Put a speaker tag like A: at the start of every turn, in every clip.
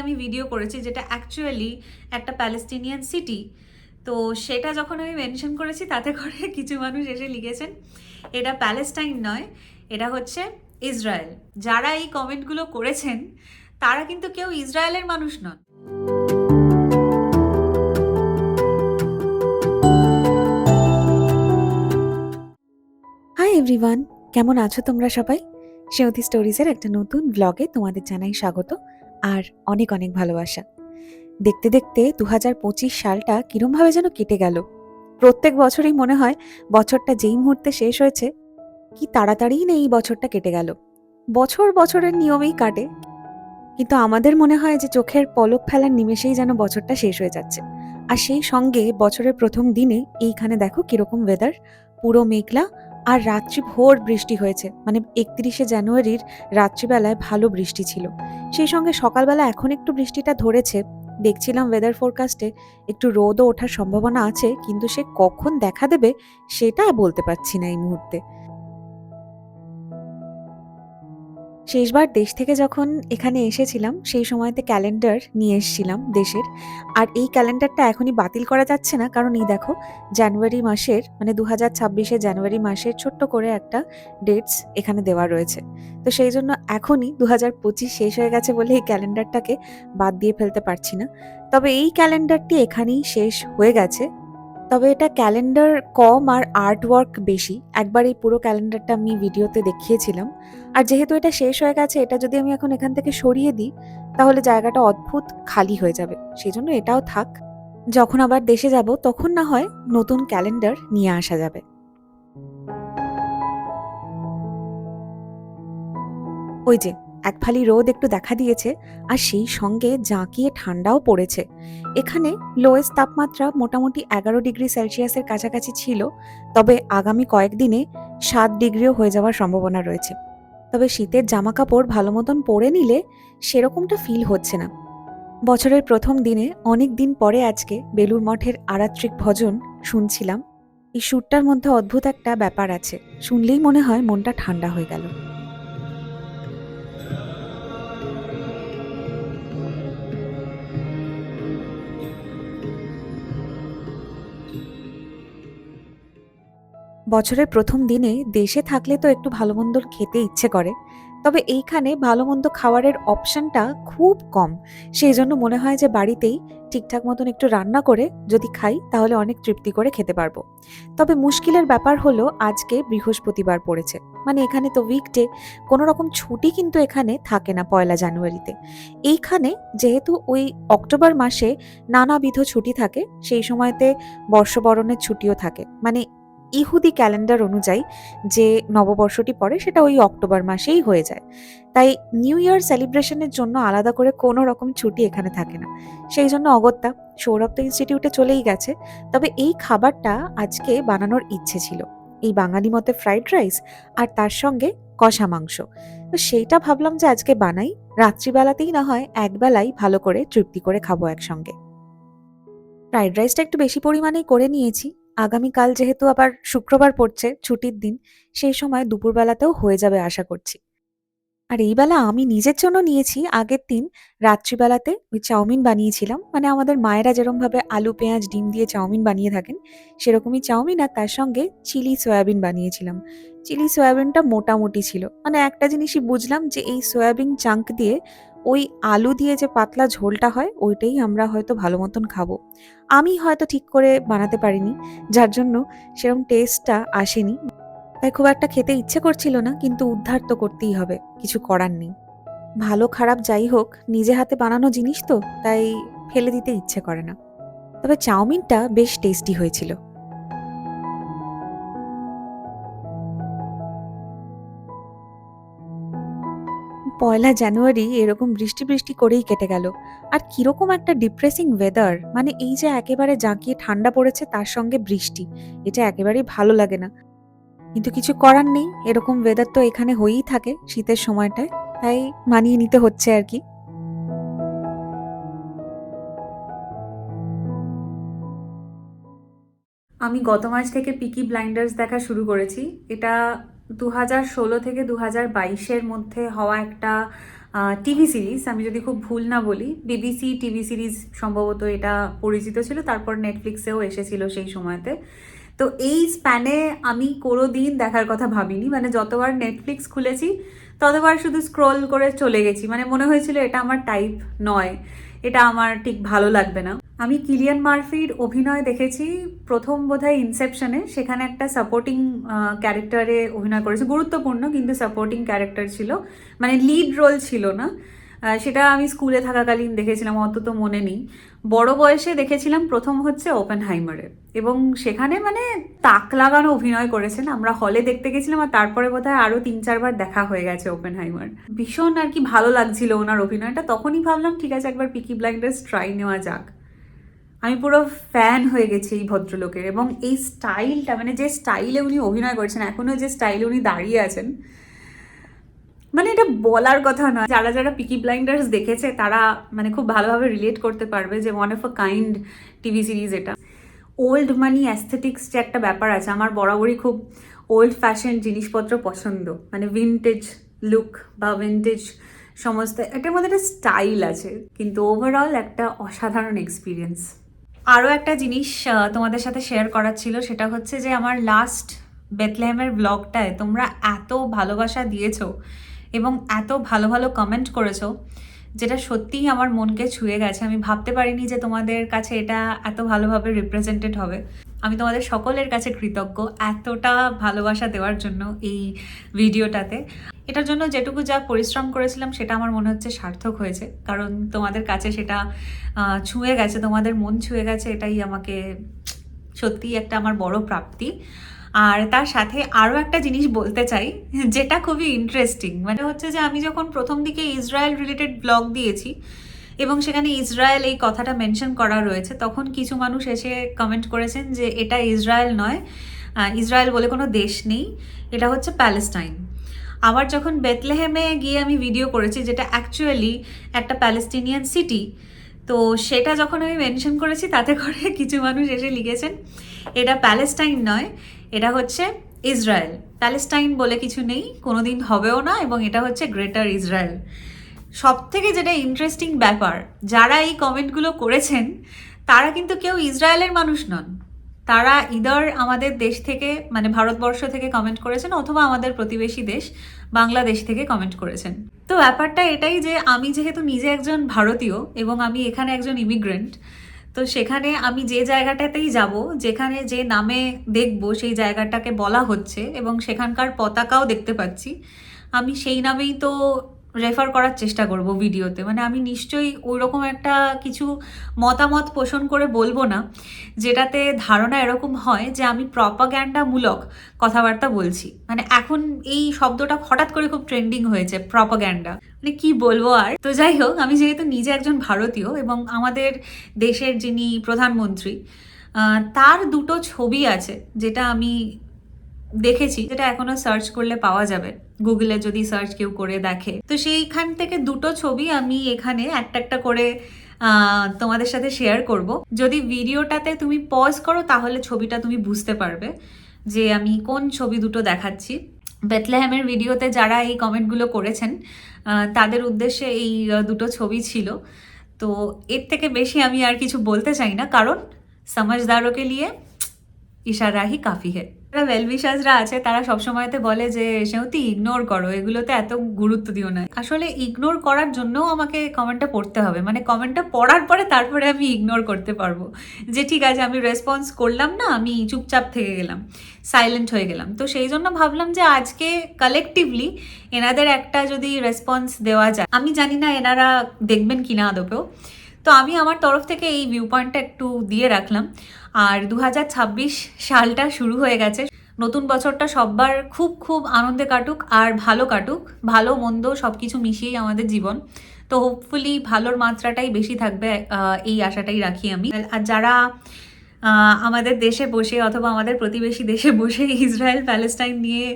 A: আমি ভিডিও করেছি, যেটা অ্যাকচুয়ালি একটা প্যালেস্টিনিয়ান সিটি। তো সেটা যখন আমি মেনশন করেছি, তাতে করে কিছু মানুষ এসে লিখেছেন এটা প্যালেস্টাইন নয়, এটা হচ্ছে ইসরায়েল। যারা এই কমেন্টগুলো করেছেন তারা কিন্তু কেউ ইসরায়েলের মানুষ নন।
B: হাই এভরিওয়ান, কেমন আছো তোমরা সবাই? সেওতি স্টোরিজের একটা নতুন ব্লগে তোমাদের জানাই স্বাগত আর অনেক অনেক ভালোবাসা। দেখতে দেখতে 2025 সালটা কিরমভাবে যেন কেটে গেল। প্রত্যেক বছরই মনে হয় বছরটা যেই মুহূর্তে শেষ হয়েছে, কি তাড়াতাড়িই না এই বছরটা কেটে গেল। বছর বছরের নিয়মেই কাটে, কিন্তু আমাদের মনে হয় যে চোখের পলক ফেলার নিমেষেই যেন বছরটা শেষ হয়ে যাচ্ছে। আর সেই সঙ্গে বছরের প্রথম দিনে এইখানে দেখো কিরকম ওয়েদার, পুরো মেঘলা, আর রাত্রি ভোর বৃষ্টি হয়েছে। মানে 31শে জানুয়ারির রাত্রিবেলায় ভালো বৃষ্টি ছিল। সেই সঙ্গে সকালবেলা এখন একটু বৃষ্টিটা ধরেছে। দেখছিলাম ওয়েদার ফোরকাস্টে একটু রোদও ওঠার সম্ভাবনা আছে, কিন্তু সে কখন দেখা দেবে সেটা বলতে পারছি না এই মুহূর্তে। শেষবার দেশ থেকে যখন এখানে এসেছিলাম সেই সময়তে ক্যালেন্ডার নিয়ে এসেছিলাম দেশের। আর এই ক্যালেন্ডারটা এখনই বাতিল করা যাচ্ছে না, কারণ এই দেখো জানুয়ারি মাসের মানে 2026 জানুয়ারি মাসের ছোট্ট করে একটা ডেটস এখানে দেওয়া রয়েছে। তো সেই জন্য এখনই 2025 শেষ হয়ে গেছে বলে এই ক্যালেন্ডারটাকে বাদ দিয়ে ফেলতে পারছি না। তবে এই ক্যালেন্ডারটি এখানেই শেষ হয়ে গেছে। তবে এটা ক্যালেন্ডার কম আর আর্ট ওয়ার্ক বেশি। একবার এই পুরো ক্যালেন্ডারটা আমি ভিডিওতে দেখিয়েছিলাম। আর যেহেতু এটা শেষ হয়ে গেছে, এটা যদি আমি এখন এখান থেকে সরিয়ে দিই তাহলে জায়গাটা অদ্ভুত খালি হয়ে যাবে। সেই জন্য এটাও থাক, যখন আবার দেশে যাব তখন না হয় নতুন ক্যালেন্ডার নিয়ে আসা যাবে। ওই যে এক ফালি রোদ একটু দেখা দিয়েছে, আর সেই সঙ্গে জাঁকিয়ে ঠান্ডাও পড়েছে। এখানে লোয়েস্ট তাপমাত্রা মোটামুটি 11 ডিগ্রি সেলসিয়াসের কাছাকাছি ছিল, তবে আগামী কয়েকদিনে 7 ডিগ্রিও হয়ে যাওয়ার সম্ভাবনা রয়েছে। তবে শীতের জামা কাপড় ভালো মতন পরে নিলে সেরকমটা ফিল হচ্ছে না। বছরের প্রথম দিনে অনেক দিন পরে আজকে বেলুড় মঠের আরাত্রিক ভজন শুনছিলাম। এই সুরটার মধ্যে অদ্ভুত একটা ব্যাপার আছে, শুনলেই মনে হয় মনটা ঠান্ডা হয়ে গেল। বছরের প্রথম দিনে দেশে থাকলে তো একটু ভালো মন্দ খেতে ইচ্ছে করে, তবে এইখানে ভালো মন্দ খাবারের অপশনটা খুব কম। সেই জন্য মনে হয় যে বাড়িতেই ঠিকঠাক মতন একটু রান্না করে যদি খাই তাহলে অনেক তৃপ্তি করে খেতে পারবো। তবে মুশকিলের ব্যাপার হলো আজকে বৃহস্পতিবার পড়েছে, মানে এখানে তো উইকডে, কোনো রকম ছুটি কিন্তু এখানে থাকে না 1 জানুয়ারিতে। এইখানে যেহেতু ওই অক্টোবর মাসে নানাবিধ ছুটি থাকে, সেই সময়তে বর্ষবরণের ছুটিও থাকে। মানে ইহুদি ক্যালেন্ডার অনুযায়ী যে নববর্ষটি পড়ে সেটা ওই অক্টোবর মাসেই হয়ে যায়। তাই নিউ ইয়ার সেলিব্রেশনের জন্য আলাদা করে কোনো রকম ছুটি এখানে থাকে না। সেই জন্য অগত্যা সৌরভ তো ইনস্টিটিউটে চলেই গেছে। তবে এই খাবারটা আজকে বানানোর ইচ্ছে ছিল, এই বাঙালি মতে ফ্রাইড রাইস আর তার সঙ্গে কষা মাংস। তো সেইটা ভাবলাম যে আজকে বানাই, রাত্রিবেলাতেই না হয় একবেলাই ভালো করে তৃপ্তি করে খাবো একসঙ্গে। ফ্রাইড রাইসটা একটু বেশি পরিমাণেই করে নিয়েছি। আগামীকাল যেহেতু আবার শুক্রবার পড়ছে, ছুটির দিন, সেই সময় দুপুরবেলাতেও হয়ে যাবে আশা করছি। আর এই বেলা আমি নিজের জন্য নিয়েছি, আগের দিন রাত্রিবেলাতে ওই চাউমিন বানিয়েছিলাম। মানে আমাদের মায়েরা যেরকমভাবে আলু পেঁয়াজ ডিম দিয়ে চাউমিন বানিয়ে থাকেন, সেরকমই চাউমিন, আর তার সঙ্গে চিলি সয়াবিন বানিয়েছিলাম। চিলি সয়াবিনটা মোটামুটি ছিল, মানে একটা জিনিসই বুঝলাম যে এই সয়াবিন চাঙ্ক দিয়ে ওই আলু দিয়ে যে পাতলা ঝোলটা হয় ওইটাই আমরা হয়তো ভালো মতন খাবো। আমি হয়তো ঠিক করে বানাতে পারিনি, যার জন্য সেরকম টেস্টটা আসেনি। তাই খুব একটা খেতে ইচ্ছে করছিল না, কিন্তু উদ্ধার তো করতেই হবে, কিছু করার নেই। ভালো খারাপ যাই হোক, নিজে হাতে বানানো জিনিস তো, তাই ফেলে দিতে ইচ্ছে করে না। তবে চাউমিনটা বেশ টেস্টি হয়েছিল। 1 জানুয়ারি এরকম বৃষ্টি বৃষ্টি করেই কেটে গেল। আর কিরকম একটা ডিপ্রেসিং ওয়েদার, মানে এই যে একেবারে জাঁকিয়ে ঠান্ডা পড়েছে তার সঙ্গে বৃষ্টি, এটা একেবারেই ভালো লাগে না। কিন্তু কিছু করার নেই, এরকম ওয়েদার তো এখানে হয়েই থাকে শীতের সময়টায়, তাই মানিয়ে নিতে হচ্ছে আর কি।
A: আমি গত মাস থেকে পিকি ব্লাইন্ডার্স দেখা শুরু করেছি। এটা 2016 থেকে 2022-এর মধ্যে হওয়া একটা টিভি সিরিজ, আমি যদি খুব ভুল না বলি বিবিসি টিভি সিরিজ সম্ভবত এটা পরিচিত ছিল, তারপর নেটফ্লিক্সেও এসেছিল সেই সময়তে। তো এই স্প্যানে আমি কোনো দিন দেখার কথা ভাবিনি, মানে যতবার নেটফ্লিক্স খুলেছি ততবার শুধু স্ক্রোল করে চলে গেছি, মানে মনে হয়েছিল এটা আমার টাইপ নয়, এটা আমার ঠিক ভালো লাগবে না। আমি কিলিয়ান মার্ফির অভিনয় দেখেছি প্রথম বোধহয় ইনসেপশনে, সেখানে একটা সাপোর্টিং ক্যারেক্টারে অভিনয় করেছে, গুরুত্বপূর্ণ কিন্তু সাপোর্টিং ক্যারেক্টার ছিল, মানে লিড রোল ছিল না। সেটা আমি স্কুলে থাকাকালীন দেখেছিলাম, অত তো মনে নেই। বড় বয়সে দেখেছিলাম প্রথম হচ্ছে ওপেনহাইমারে, এবং সেখানে মানে তাক লাগানো অভিনয় করেছেন। আমরা হলে দেখতে গেছিলাম আর তারপরে বোধহয় আরও 3-4 বার দেখা হয়ে গেছে ওপেনহাইমার। ভীষণ আর কি ভালো লাগছিল ওনার অভিনয়টা, তখনই ভাবলাম ঠিক আছে একবার পিকি ব্লাইন্ডার্স ট্রাই নেওয়া যাক। আমি পুরো ফ্যান হয়ে গেছি এই ভদ্রলোকের, এবং এই স্টাইলটা, মানে যে স্টাইলে উনি অভিনয় করেছেন, এখনও যে স্টাইলে উনি দাঁড়িয়ে আছেন, মানে এটা বলার কথা নয়। যারা যারা পিকি ব্লাইন্ডার্স দেখেছে তারা মানে খুব ভালোভাবে রিলেট করতে পারবে যে one of a kind TV series এটা। ওল্ড মানি অ্যাস্থেটিক্স যে একটা ব্যাপার আছে, আমার বরাবরই খুব ওল্ড ফ্যাশন জিনিসপত্র পছন্দ, মানে ভিনটেজ লুক বা ভিনটেজ সমস্ত, এটার মধ্যে একটা স্টাইল আছে, কিন্তু ওভারঅল একটা অসাধারণ এক্সপিরিয়েন্স। আরও একটা জিনিস তোমাদের সাথে শেয়ার করার ছিল, সেটা হচ্ছে যে আমার লাস্ট বেথলেহেমের ব্লগটায় তোমরা এত ভালোবাসা দিয়েছো এবং এত ভালো ভালো কমেন্ট করেছো, যেটা সত্যিই আমার মনকে ছুঁয়ে গেছে। আমি ভাবতে পারিনি যে তোমাদের কাছে এটা এত ভালোভাবে রিপ্রেজেন্টেড হবে। আমি তোমাদের সকলের কাছে কৃতজ্ঞ এতটা ভালোবাসা দেওয়ার জন্য এই ভিডিওটাতে। এটার জন্য যেটুকু যা পরিশ্রম করেছিলাম সেটা আমার মনে হচ্ছে সার্থক হয়েছে, কারণ তোমাদের কাছে সেটা ছুঁয়ে গেছে, তোমাদের মন ছুঁয়ে গেছে, এটাই আমাকে সত্যিই একটা আমার বড় প্রাপ্তি। আর তার সাথে আরও একটা জিনিস বলতে চাই যেটা খুবই ইন্টারেস্টিং, মানে হচ্ছে যে আমি যখন প্রথম দিকে ইসরায়েল রিলেটেড ব্লগ দিয়েছি এবং সেখানে ইসরায়েল এই কথাটা মেনশন করা রয়েছে, তখন কিছু মানুষ এসে কমেন্ট করেছেন যে এটা ইসরায়েল নয়, ইসরায়েল বলে কোনো দেশ নেই, এটা হচ্ছে প্যালেস্টাইন। আবার যখন বেথলেহেমে গিয়ে আমি ভিডিও করেছি, যেটা অ্যাকচুয়ালি একটা প্যালেস্টিনিয়ান সিটি, তো সেটা যখন আমি মেনশন করেছি তাতে করে কিছু মানুষ এসে লিখেছেন এটা প্যালেস্টাইন নয়, এটা হচ্ছে ইসরায়েল। প্যালেস্টাইন বলে কিছু নেই, কোনোদিন হবেও না, এবং এটা হচ্ছে গ্রেটার ইসরায়েল। সব থেকে যেটা ইন্টারেস্টিং ব্যাপার, যারা এই কমেন্টগুলো করেছেন তারা কিন্তু কেউ ইসরায়েলের মানুষ নন, তারা ইদার আমাদের দেশ থেকে, মানে ভারতবর্ষ থেকে কমেন্ট করেছেন, অথবা আমাদের প্রতিবেশী দেশ বাংলাদেশ থেকে কমেন্ট করেছেন। তো ব্যাপারটা এটাই যে আমি যেহেতু নিজে একজন ভারতীয় এবং আমি এখানে একজন ইমিগ্রেন্ট, তো সেখানে আমি যে জায়গাটাতেই যাব, যেখানে যে নামে দেখব সেই জায়গাটাকে বলা হচ্ছে এবং সেখানকার পতাকাও দেখতে পাচ্ছি, আমি সেই নামেই তো রেফার করার চেষ্টা করব ভিডিওতে। মানে আমি নিশ্চয়ই ওই রকম একটা কিছু মতামত পোষণ করে বলবো না যেটাতে ধারণা এরকম হয় যে আমি প্রপাগ্যান্ডামূলক কথাবার্তা বলছি। মানে এখন এই শব্দটা হঠাৎ করে খুব ট্রেন্ডিং হয়েছে, প্রপাগ্যান্ডা, মানে কি বলবো আর। তো যাই হোক, আমি যেহেতু নিজে একজন ভারতীয় এবং আমাদের দেশের যিনি প্রধানমন্ত্রী, তার দুটো ছবি আছে যেটা আমি দেখেছি, যেটা এখনো সার্চ করলে পাওয়া যাবে, গুগলে যদি সার্চ কেউ করে দেখে। তো সেইখান থেকে দুটো ছবি আমি এখানে একটা একটা করে তোমাদের সাথে শেয়ার করব। যদি ভিডিওটাতে তুমি পজ করো তাহলে ছবিটা তুমি বুঝতে পারবে যে আমি কোন ছবি দুটো দেখাচ্ছি। বেথলেহেমের ভিডিওতে যারা এই কমেন্টগুলো করেছেন তাদের উদ্দেশ্যে এই দুটো ছবি ছিল। তো এর থেকে বেশি আমি আর কিছু বলতে চাই না, কারণ সমঝদারোকে লিয়ে ইশারা হি কাফি হে। যারা ওয়েলউইশার্সরা আছে তারা সবসময়তে বলে যে সেহতি ইগনোর করো, এগুলোতে এত গুরুত্ব দিও না। আসলে ইগনোর করার জন্যও আমাকে কমেন্টটা পড়তে হবে, মানে কমেন্টটা পড়ার পরে তারপরে আমি ইগনোর করতে পারবো যে ঠিক আছে আমি রেসপন্স করলাম না, আমি চুপচাপ থেকে গেলাম, সাইলেন্ট হয়ে গেলাম। তো সেই জন্য ভাবলাম যে আজকে কালেকটিভলি এনাদের একটা যদি রেসপন্স দেওয়া যায়। আমি জানি না এনারা দেখবেন কিনা আদপেও, তো আমি আমার তরফ থেকে এই ভিউ পয়েন্টটা একটু দিয়ে রাখলাম। আর 2026 সালটা শুরু হয়ে গেছে, নতুন বছরটা সবার খুব খুব আনন্দে কাটুক আর ভালো কাটুক, ভালো মন্দ সব কিছু মিশিয়েই আমাদের জীবন। তো হোপফুলি ভালোর মাত্রাটাই বেশি থাকবে, এই আশাটাই রাখি আমি। আর যারা আমাদের দেশে বসে অথবা আমাদের প্রতিবেশী দেশে বসে ইসরায়েল প্যালেস্টাইন নিয়ে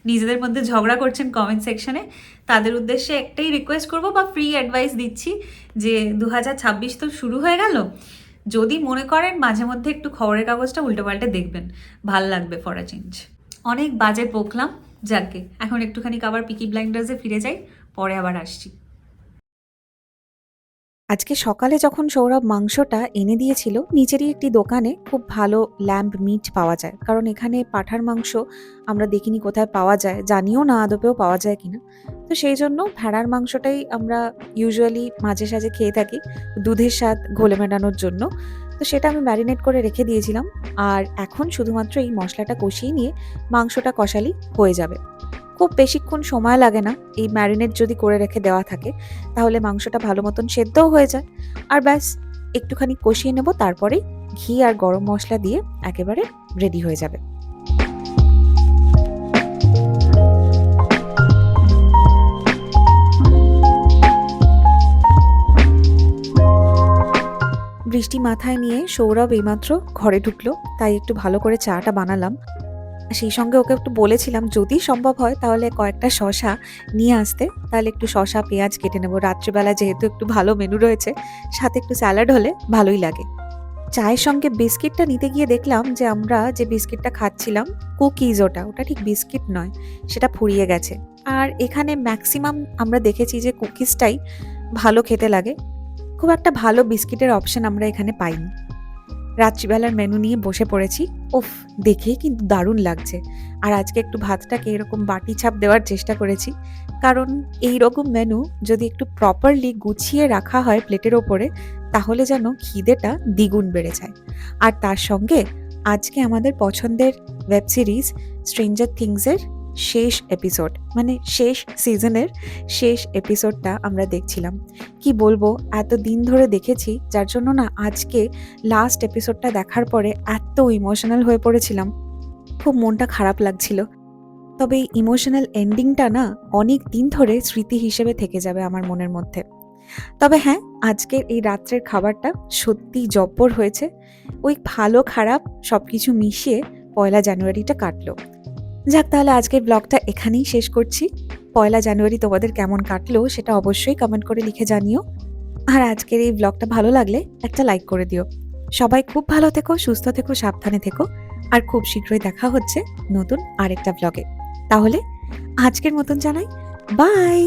A: নিজেদের মধ্যে ঝগড়া করছেন কমেন্ট সেকশনে, তাদের উদ্দেশ্যে একটাই রিকোয়েস্ট করব বা ফ্রি অ্যাডভাইস দিচ্ছি যে 2026 তো শুরু হয়ে গেল, যদি মনে করেন মাঝে মধ্যে একটু খবরের কাগজটা উল্টোপাল্টে দেখবেন, ভাল লাগবে ফর আ চেঞ্জ। অনেক বাজে বকলাম, যাকে এখন একটুখানি আবার পিকি ব্লাইন্ডার্সে ফিরে যাই, পরে আবার আসছি।
B: আজকে সকালে যখন সৌরভ মাংসটা এনে দিয়েছিল, নিচেরই একটি দোকানে খুব ভালো ল্যাম্ব মিট পাওয়া যায়। কারণ এখানে পাঁঠার মাংস আমরা দেখিনি কোথায় পাওয়া যায়, জানিও না আদপেও পাওয়া যায় কিনা। তো সেই জন্য ভেড়ার মাংসটাই আমরা ইউজুয়ালি মাঝে সাঝে খেয়ে থাকি দুধের স্বাদ ঘোলে মেটানোর জন্য। তো সেটা আমি ম্যারিনেট করে রেখে দিয়েছিলাম। আর এখন শুধুমাত্র এই মশলাটা কষিয়ে নিয়ে মাংসটা কষালেই হয়ে যাবে। খুব বেশিক্ষণ সময় লাগে না, এই ম্যারিনেট যদি করে রেখে দেওয়া থাকে তাহলে মাংসটা ভালো মতন সেদ্ধও হয়ে যায়। আর ব্যাস একটুখানি কষিয়ে নেব, তারপরেই ঘি আর গরম মশলা দিয়ে একেবারে রেডি হয়ে যাবে। বৃষ্টি মাথায় নিয়ে সৌরভ এইমাত্র ঘরে ঢুকলো, তাই একটু ভালো করে চাটা বানালাম। সেই সঙ্গে ওকে একটু বলেছিলাম যদি সম্ভব হয় তাহলে কয়েকটা শসা নিয়ে আসতে, তাহলে একটু শসা পেঁয়াজ কেটে নেবো। রাত্রিবেলা যেহেতু একটু ভালো মেনু রয়েছে, সাথে একটু স্যালাড হলে ভালোই লাগে। চায়ের সঙ্গে বিস্কিটটা নিতে গিয়ে দেখলাম যে আমরা যে বিস্কিটটা খাচ্ছিলাম কুকিজ, ওটা ঠিক বিস্কিট নয়, সেটা ফুরিয়ে গেছে। আর এখানে ম্যাক্সিমাম আমরা দেখেছি যে কুকিজটাই ভালো খেতে লাগে, খুব একটা ভালো বিস্কিটের অপশন আমরা এখানে পাইনি। রাত্রিবেলার মেনু নিয়ে বসে পড়েছি। উফ, দেখেই কিন্তু দারুণ লাগছে। আর আজকে একটু ভাতটাকে এরকম বাটি ছাপ দেওয়ার চেষ্টা করেছি, কারণ এই রকম মেনু যদি একটু প্রপারলি গুছিয়ে রাখা হয় প্লেটের ওপরে, তাহলে যেন খিদেটা দ্বিগুণ বেড়ে যায়। আর তার সঙ্গে আজকে আমাদের পছন্দের ওয়েব সিরিজ স্ট্রেঞ্জার থিংসের শেষ এপিসোড, মানে শেষ সিজনের শেষ এপিসোডটা আমরা দেখছিলাম। কি বলবো, এত দিন ধরে দেখেছি, যার জন্য না আজকে লাস্ট এপিসোডটা দেখার পরে এত ইমোশনাল হয়ে পড়েছিলাম, খুব মনটা খারাপ লাগছিল। তবে এই ইমোশনাল এন্ডিংটা না অনেক দিন ধরে স্মৃতি হিসেবে থেকে যাবে আমার মনের মধ্যে। তবে হ্যাঁ, আজকের এই রাত্রের খাবারটা সত্যিই জব্বর হয়েছে। ওই ভালো খারাপ সবকিছু মিশিয়ে 1 জানুয়ারিটা কাটলো। যাক, তাহলে আজকের ব্লগটা এখানেই শেষ করছি। 1 জানুয়ারি তোমাদের কেমন কাটলো সেটা অবশ্যই কমেন্ট করে লিখে জানিও। আর আজকের এই ব্লগটা ভালো লাগলে একটা লাইক করে দিও। সবাই খুব ভালো থেকো, সুস্থ থেকো, সাবধানে থেকো। আর খুব শীঘ্রই দেখা হচ্ছে নতুন আরেকটা ব্লগে। তাহলে আজকের মতন জানাই বাই।